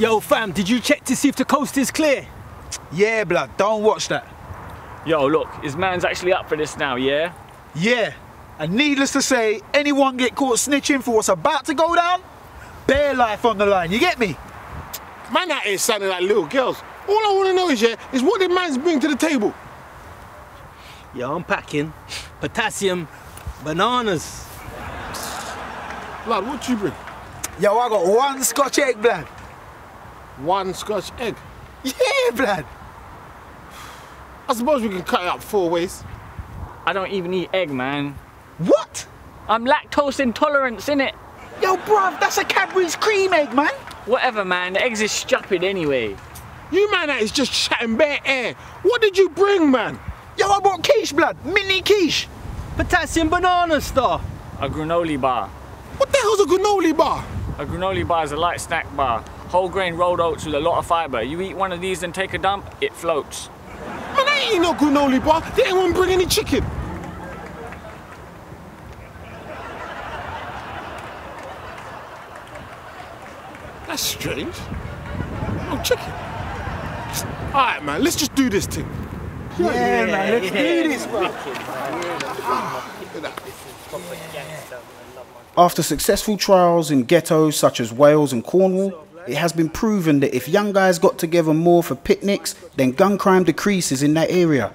Yo fam, did you check to see if the coast is clear? Yeah, blood, don't watch that. Yo, look, his man's actually up for this now, yeah? Yeah, and needless to say, anyone get caught snitching for what's about to go down, bare life on the line, you get me? Man out here sounding like little girls. All I want to know is, is what the man's bring to the table. Yeah, I'm packing potassium, bananas. Blood, what you bring? Yo, I got one Scotch egg, blood. One Scotch egg. Yeah, blood. I suppose we can cut it up 4 ways. I don't even eat egg, man. What? I'm lactose intolerant, innit? Yo, bruv, that's a Cadbury's cream egg, man. Whatever, man. The eggs is stupid anyway. You man that is just chatting bare air. What did you bring, man? Yo, I bought quiche, blood. Mini quiche. Potassium banana star. A granola bar. What the hell's a granola bar? A granola bar is a light snack bar. Whole grain rolled oats with a lot of fibre. You eat one of these and take a dump, it floats. Man, I ain't eating no granola bar. They ain't want to bring any chicken. That's strange. No chicken. All right, man, let's just do this thing. Yeah, man, let's do this, bro. After successful trials in ghettos such as Wales and Cornwall, it has been proven that if young guys got together more for picnics, then gun crime decreases in that area.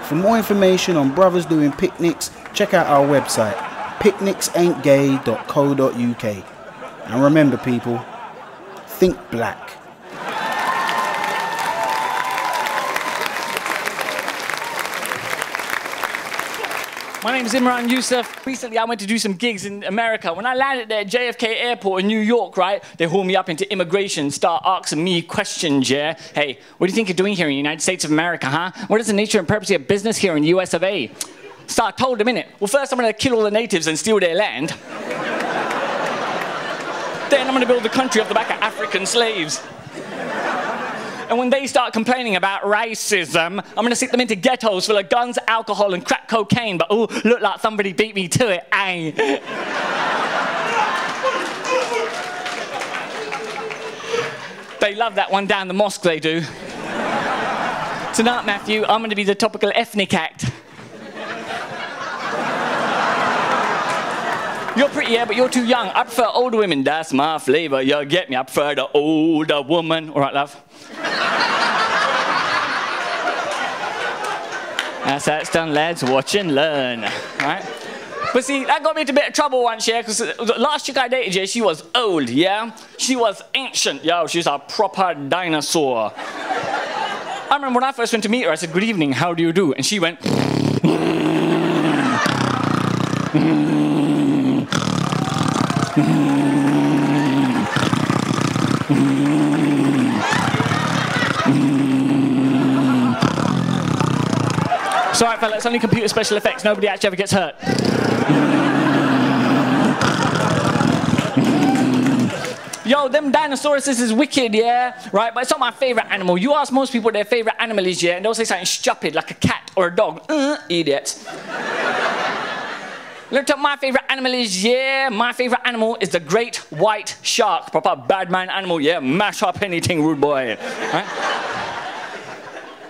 For more information on brothers doing picnics, check out our website, picnicsaintgay.co.uk. And remember people, think black. My name is Imran Yusuf. Recently, I went to do some gigs in America. When I landed there at JFK Airport in New York, right, they hauled me up into immigration, start asking me questions, yeah? Hey, what do you think you're doing here in the United States of America, huh? What is the nature and purpose of your business here in the US of A? So I told them, innit, well, first I'm gonna kill all the natives and steal their land. Then I'm gonna build the country off the back of African slaves. And when they start complaining about racism, I'm gonna stick them into ghettos full of guns, alcohol, and crack cocaine. But oh, look like somebody beat me to it, eh? They love that one down the mosque, they do. Tonight, Matthew, I'm gonna be the topical ethnic act. You're pretty, yeah, but you're too young. I prefer older women, that's my flavor. You get me, I prefer the older woman. All right, love? That's how it's done, lads. Watch and learn, right? But see, that got me into a bit of trouble once, yeah, because the last chick I dated, yeah, she was old, yeah? She was ancient, yo, she's a proper dinosaur. I remember when I first went to meet her, I said, good evening, how do you do? And she went... It's alright, fella, it's only computer special effects. Nobody actually ever gets hurt. Yo, them Dinosauruses is wicked, yeah? Right, but it's not my favourite animal. You ask most people what their favourite animal is, yeah? And they'll say something stupid, like a cat or a dog. Idiots. Look up my favourite animal is, yeah? My favourite animal is the great white shark. Proper bad man animal, yeah? Mash up anything, rude boy. Right?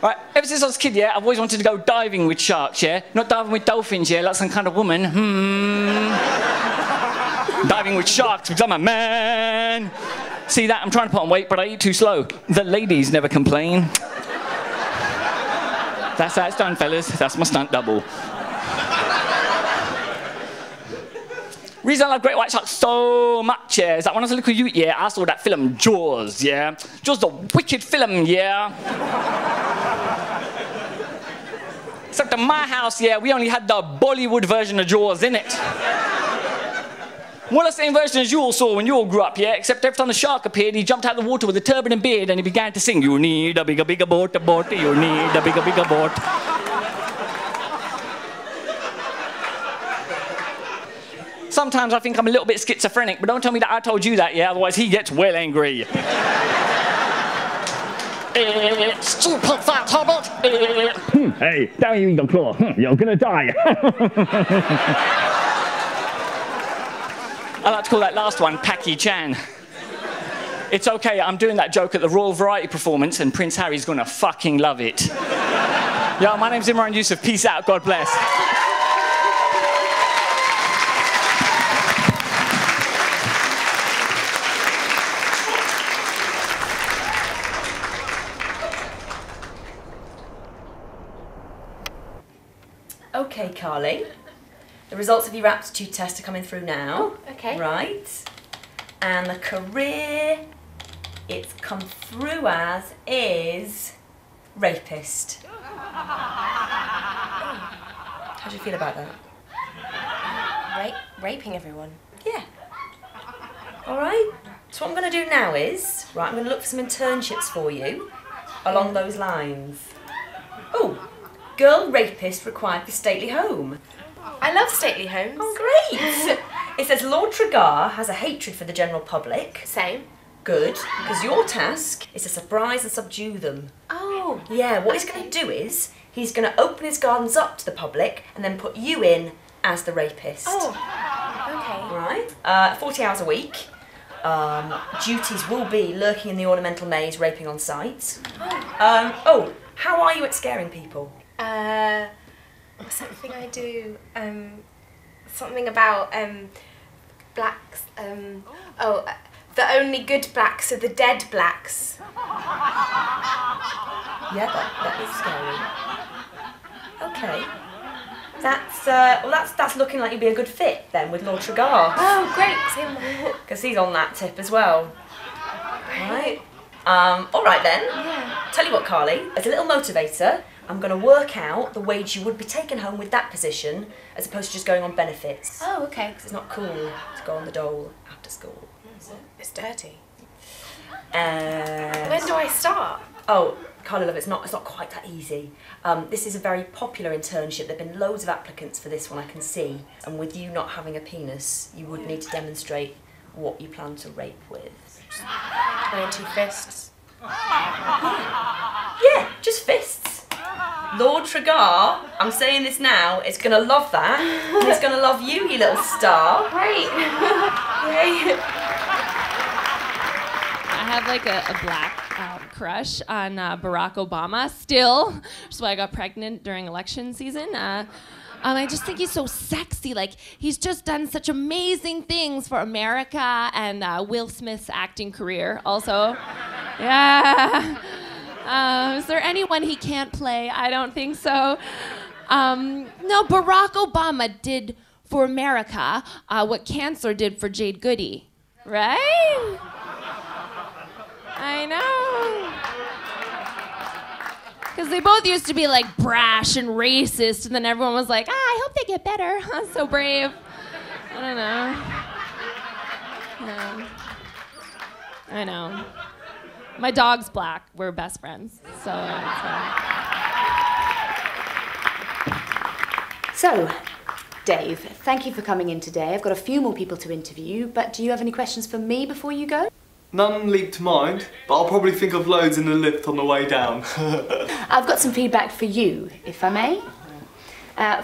Right, ever since I was a kid, yeah, I've always wanted to go diving with sharks, yeah? Not diving with dolphins, yeah, like some kind of woman. Diving with sharks because I'm a man. See that? I'm trying to put on weight, but I eat too slow. The ladies never complain. That's how it's done, fellas. That's my stunt double. Reason I love great white sharks so much, yeah, is that when I was a little youth, yeah, I saw that film Jaws, yeah? Jaws, the wicked film, yeah? Except in my house, yeah, we only had the Bollywood version of Jaws, innit? Well, the same version as you all saw when you all grew up, yeah? Except every time the shark appeared, he jumped out of the water with a turban and beard and he began to sing, you need a bigger, bigger boat, you need a bigger, bigger boat. Sometimes I think I'm a little bit schizophrenic, but don't tell me that I told you that, yeah? Otherwise he gets well angry. Stupid fat hobbit! Hey, don't use the claw. You're gonna die. I like to call that last one Paki Chan. It's okay, I'm doing that joke at the Royal Variety performance and Prince Harry's gonna fucking love it. Yeah, my name's Imran Yusuf. Peace out, God bless. Okay, Carly. The results of your aptitude test are coming through now. Oh, okay. Right. And the career it's come through as is rapist. How do you feel about that? Raping everyone? Yeah. All right. So what I'm going to do now is, right, I'm going to look for some internships for you along those lines. Oh, girl rapist required for stately home. I love stately homes. Oh, great! It says Lord Tregar has a hatred for the general public. Same. Good, because your task is to surprise and subdue them. Oh. Yeah, what he's going to do is, he's going to open his gardens up to the public and then put you in as the rapist. Oh, okay. Right. 40 hours a week. Duties will be lurking in the ornamental maze, raping on sight. Oh, how are you at scaring people? What's that thing I do? Something about blacks. The only good blacks are the dead blacks. Yeah, that is scary. Okay. That's looking like you'd be a good fit then with Lord Tregar. Oh, great. Because he's on that tip as well. Right. All right then. Yeah. Tell you what, Carly, as a little motivator, I'm going to work out the wage you would be taking home with that position as opposed to just going on benefits. Oh, okay. Because it's not cool to go on the dole after school. Is it? It's dirty. When When do I start? Oh, Carly, love, it's not quite that easy. This is a very popular internship. There have been loads of applicants for this one, I can see. And with you not having a penis, you would need to demonstrate what you plan to rape with. 92 fists. Yeah, just fists. Lord Tregar, I'm saying this now, is going to love that. And he's going to love you, you little star. Great. Yay. I have like a black crush on Barack Obama still, which is why I got pregnant during election season. I just think he's so sexy. Like, he's just done such amazing things for America and Will Smith's acting career also. Yeah. Is there anyone he can't play? I don't think so. No, Barack Obama did for America what cancer did for Jade Goody, right? I know. Because they both used to be like brash and racist, and then everyone was like, I hope they get better. So brave. I don't know. Yeah. I know. My dog's black. We're best friends. So it's fine. So, Dave, thank you for coming in today. I've got a few more people to interview, but do you have any questions for me before you go? None leap to mind, but I'll probably think of loads in the lift on the way down. I've got some feedback for you, if I may.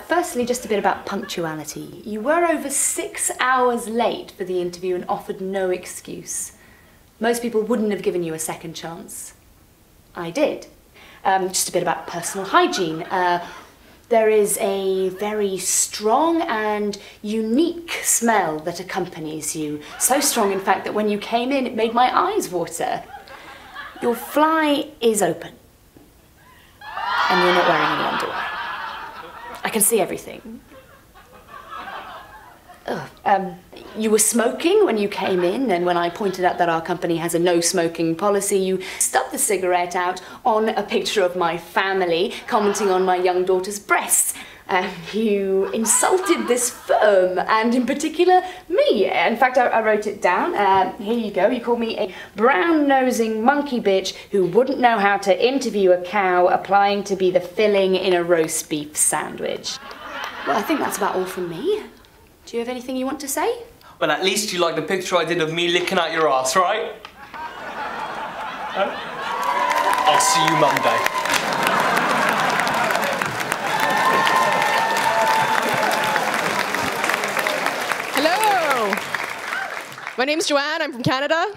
Firstly, just a bit about punctuality. You were over 6 hours late for the interview and offered no excuse. Most people wouldn't have given you a second chance. I did. Just a bit about personal hygiene. There is a very strong and unique smell that accompanies you. So strong, in fact, that when you came in, it made my eyes water. Your fly is open. And you're not wearing any underwear. I can see everything. You were smoking when you came in, and when I pointed out that our company has a no-smoking policy, you stubbed the cigarette out on a picture of my family, commenting on my young daughter's breasts. You insulted this firm, and in particular, me. In fact, I wrote it down. Here you go. You called me a brown-nosing monkey bitch who wouldn't know how to interview a cow applying to be the filling in a roast beef sandwich. Well, I think that's about all from me. Do you have anything you want to say? Well, at least you like the picture I did of me licking out your ass, right? I'll see you Monday. Hello. My name's Joanne. I'm from Canada.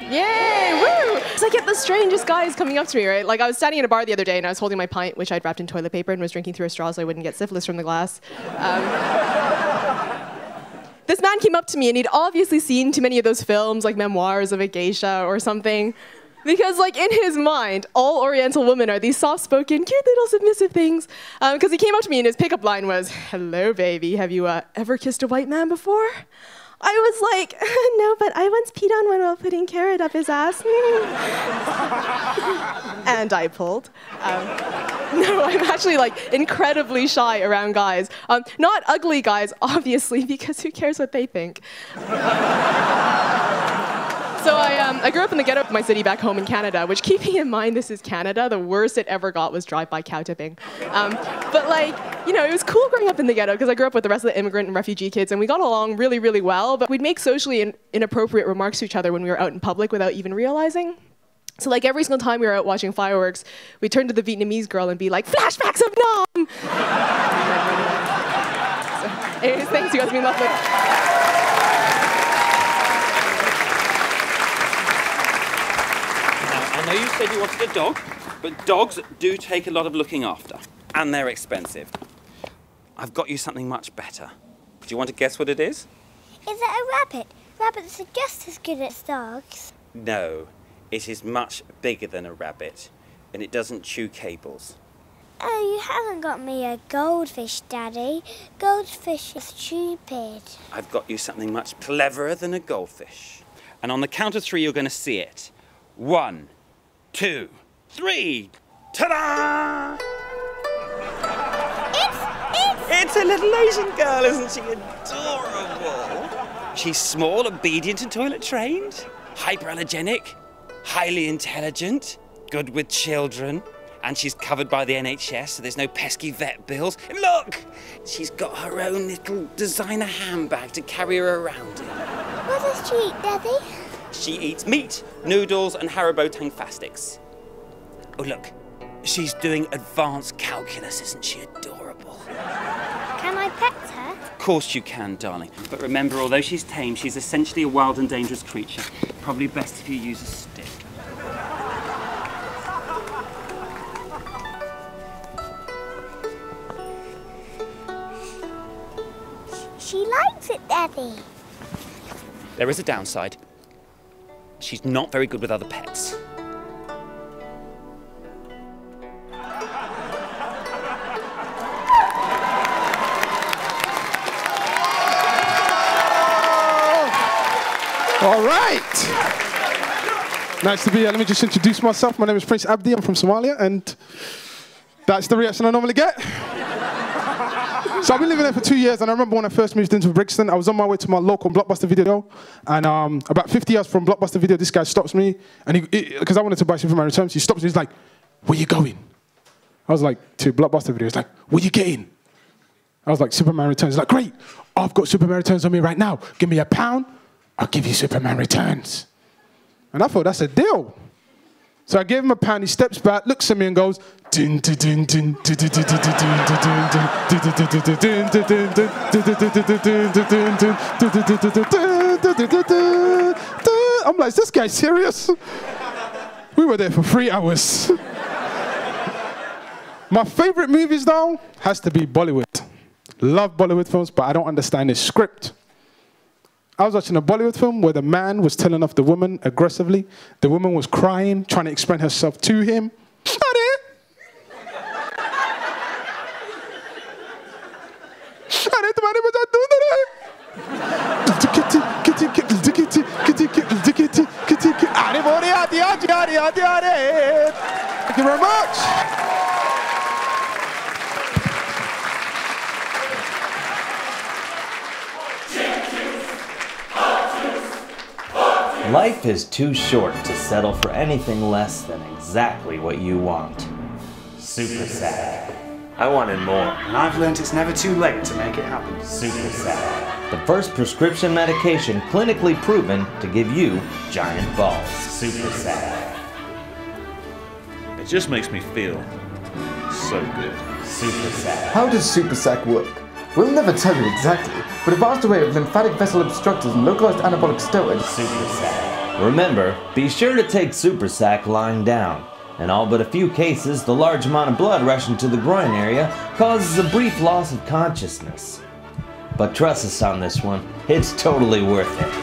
Yay! Woo! So I get the strangest guys coming up to me, right? Like I was standing in a bar the other day and I was holding my pint, which I'd wrapped in toilet paper and was drinking through a straw so I wouldn't get syphilis from the glass. This man came up to me and he'd obviously seen too many of those films like Memoirs of a Geisha or something. Because like in his mind, all Oriental women are these soft-spoken, cute little submissive things. Because he came up to me and his pickup line was, "Hello, baby, have you ever kissed a white man before?" I was like, "No, but I once peed on one while putting carrot up his ass." And I pulled. No, I'm actually like incredibly shy around guys. Not ugly guys, obviously, because who cares what they think. So I grew up in the ghetto of my city back home in Canada, which, keeping in mind this is Canada, the worst it ever got was drive-by cow tipping. But like, you know, it was cool growing up in the ghetto because I grew up with the rest of the immigrant and refugee kids and we got along really, really well, but we'd make socially inappropriate remarks to each other when we were out in public without even realizing. So like every single time we were out watching fireworks, we'd turn to the Vietnamese girl and be like, "Flashbacks of Nam!" So, anyways, thanks, you guys have been lovely. I know you said you wanted a dog, but dogs do take a lot of looking after, and they're expensive. I've got you something much better. Do you want to guess what it is? Is it a rabbit? Rabbits are just as good as dogs. No, it is much bigger than a rabbit, and it doesn't chew cables. Oh, you haven't got me a goldfish, Daddy. Goldfish is stupid. I've got you something much cleverer than a goldfish. And on the count of 3, you're going to see it. 1, 2, 3. Ta-da! It's a little Asian girl, isn't she adorable? She's small, obedient and toilet trained, hyperallergenic, highly intelligent, good with children, and she's covered by the NHS, so there's no pesky vet bills. And look, she's got her own little designer handbag to carry her around in. What does she eat, Daddy? She eats meat, noodles, and Haribo Tangfastics. Oh, look, she's doing advanced calculus, isn't she adorable? Can I pet her? Of course you can, darling. But remember, although she's tame, she's essentially a wild and dangerous creature. Probably best if you use a stick. She likes it, Daddy. There is a downside. She's not very good with other pets. All right. Nice to be here. Let me just introduce myself. My name is Prince Abdi. I'm from Somalia, and that's the reaction I normally get. So I've been living there for 2 years, and I remember when I first moved into Brixton, I was on my way to my local Blockbuster Video, and about 50 yards from Blockbuster Video, this guy stops me, and because I wanted to buy Superman Returns, he stops me, he's like, "Where you going?" I was like, "To Blockbuster Video." He's like, "Where you getting?" I was like, "Superman Returns." He's like, "Great, I've got Superman Returns on me right now. Give me £1, I'll give you Superman Returns." And I thought, that's a deal. So I gave him £1, he steps back, looks at me and goes, "Dun, dun, dun, dun, dun, dun, dun, dun, dun." I'm like, is this guy serious? We were there for 3 hours. My favorite movies though has to be Bollywood. Love Bollywood films, but I don't understand the script. I was watching a Bollywood film where the man was telling off the woman aggressively. The woman was crying, trying to explain herself to him. Thank you very much. Life is too short to settle for anything less than exactly what you want. Super sad. I wanted more. And I've learned it's never too late to make it happen. Super sad. The first prescription medication clinically proven to give you giant balls. Super sad. It just makes me feel so good. Super sad. How does Super Sac work? We'll never tell you exactly, but a vast array of lymphatic vessel obstructors and localized anabolic steroids. Super sad. Remember, be sure to take Super Sack lying down. In all but a few cases, the large amount of blood rushing to the groin area causes a brief loss of consciousness. But trust us on this one, it's totally worth it.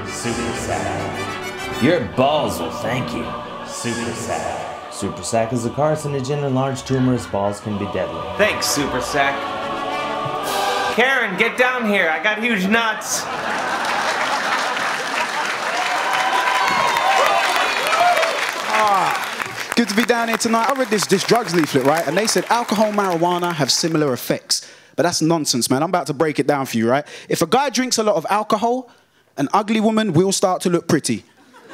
Super Sack. Your balls will thank you. Super Sack. Super Sack is a carcinogen and large tumorous balls can be deadly. Thanks, Super Sack. Karen, get down here. I got huge nuts. Good to be down here tonight. I read this drugs leaflet, right? And they said alcohol and marijuana have similar effects. But that's nonsense, man. I'm about to break it down for you, right? If a guy drinks a lot of alcohol, an ugly woman will start to look pretty.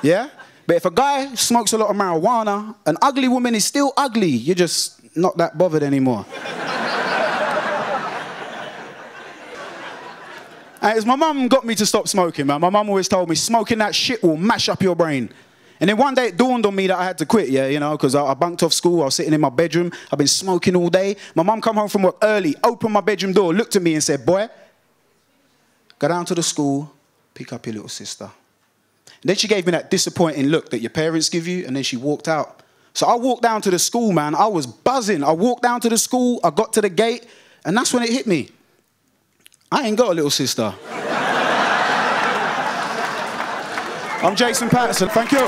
Yeah? But if a guy smokes a lot of marijuana, an ugly woman is still ugly. You're just not that bothered anymore. As my mum got me to stop smoking, man. My mum always told me, smoking that shit will mash up your brain. And then one day it dawned on me that I had to quit, yeah, you know, because I bunked off school, I was sitting in my bedroom, I've been smoking all day. My mum come home from work early, opened my bedroom door, looked at me and said, boy, go down to the school, pick up your little sister. And then she gave me that disappointing look that your parents give you, and then she walked out. So I walked down to the school, man, I was buzzing. I walked down to the school, I got to the gate, and that's when it hit me. I ain't got a little sister. I'm Jason Patterson, thank you.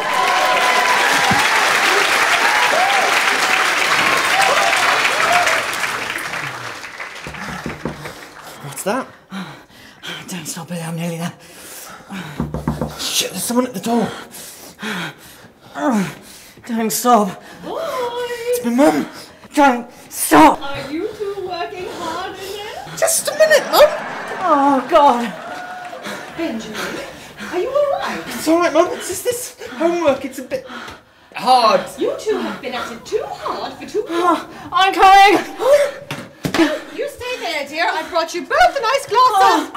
What's that? Don't stop it, I'm nearly there. Shit, there's someone at the door. Don't stop. It's my mum. Don't stop. Are you two working hard in there? Just a minute, Mum. Oh, God. Benjamin, are you alright? It's alright, Mum. It's just this homework. It's a bit hard. You two have been at it too hard for too long. Oh, I'm coming. You stay there, dear. I brought you both a nice glass of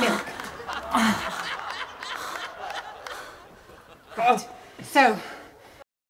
milk. Right. So,